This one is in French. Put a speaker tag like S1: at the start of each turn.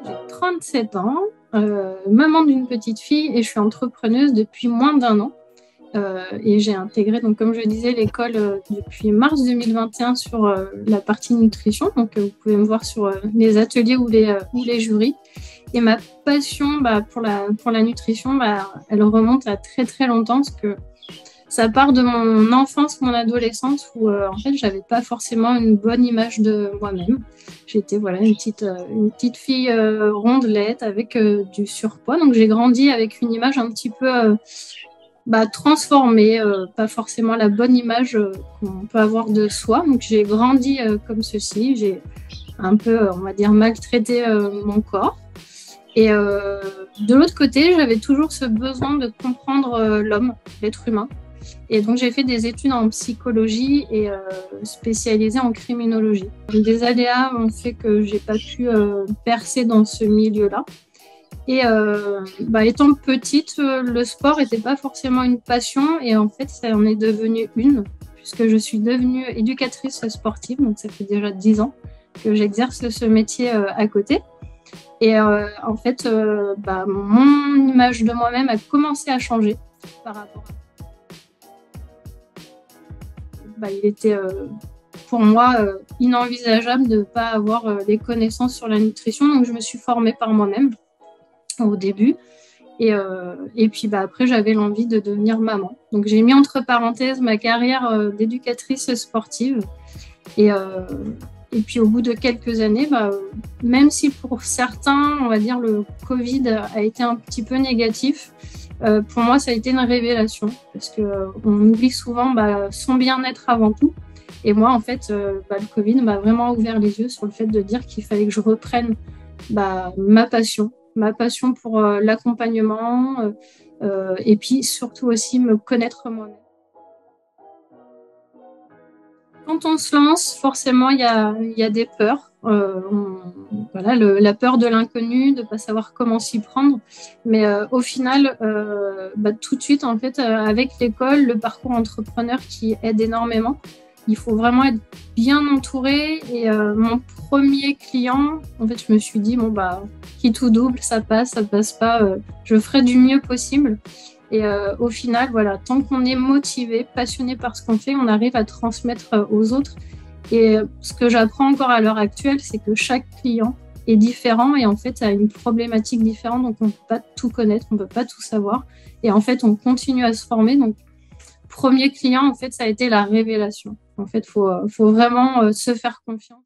S1: J'ai 37 ans, maman d'une petite fille et je suis entrepreneuse depuis moins d'1 an. Et j'ai intégré, donc, comme je disais, l'école depuis mars 2021 sur la partie nutrition. Donc, vous pouvez me voir sur les ateliers ou les jurys. Et ma passion pour la nutrition, elle remonte à très très longtemps parce que ça part de mon enfance, mon adolescence où en fait j'avais pas forcément une bonne image de moi-même. J'étais une petite fille rondelette avec du surpoids. Donc j'ai grandi avec une image un petit peu transformée, pas forcément la bonne image qu'on peut avoir de soi. Donc j'ai grandi comme ceci. J'ai un peu, on va dire, maltraité mon corps. Et de l'autre côté, j'avais toujours ce besoin de comprendre l'homme, l'être humain. Et donc, j'ai fait des études en psychologie et spécialisée en criminologie. Des aléas ont fait que j'ai pas pu percer dans ce milieu-là. Et étant petite, le sport n'était pas forcément une passion. Et en fait, ça en est devenu une, puisque je suis devenue éducatrice sportive. Donc, ça fait déjà 10 ans que j'exerce ce métier à côté. Et en fait, mon image de moi-même a commencé à changer par rapport à... il était pour moi inenvisageable de ne pas avoir les connaissances sur la nutrition. Donc, je me suis formée par moi-même au début. Et puis après, j'avais l'envie de devenir maman. Donc, j'ai mis entre parenthèses ma carrière d'éducatrice sportive. Et puis, au bout de quelques années, même si pour certains, on va dire, le Covid a été un petit peu négatif, pour moi, ça a été une révélation parce qu'on oublie souvent son bien-être avant tout. Et moi, en fait, le Covid m'a vraiment ouvert les yeux sur le fait de dire qu'il fallait que je reprenne ma passion pour l'accompagnement et puis surtout aussi me connaître moi-même. Quand on se lance, forcément, il y a des peurs. La peur de l'inconnu, de ne pas savoir comment s'y prendre. Mais au final, tout de suite, en fait, avec l'école, le parcours entrepreneur qui aide énormément, il faut vraiment être bien entouré. Et mon premier client, en fait, je me suis dit, qui tout double, ça passe pas, je ferai du mieux possible. Et au final, voilà, tant qu'on est motivé, passionné par ce qu'on fait, on arrive à transmettre aux autres. Et ce que j'apprends encore à l'heure actuelle, c'est que chaque client est différent et en fait a une problématique différente. Donc on ne peut pas tout connaître, on ne peut pas tout savoir. Et en fait, on continue à se former. Donc, premier client, en fait, ça a été la révélation. En fait, faut vraiment se faire confiance.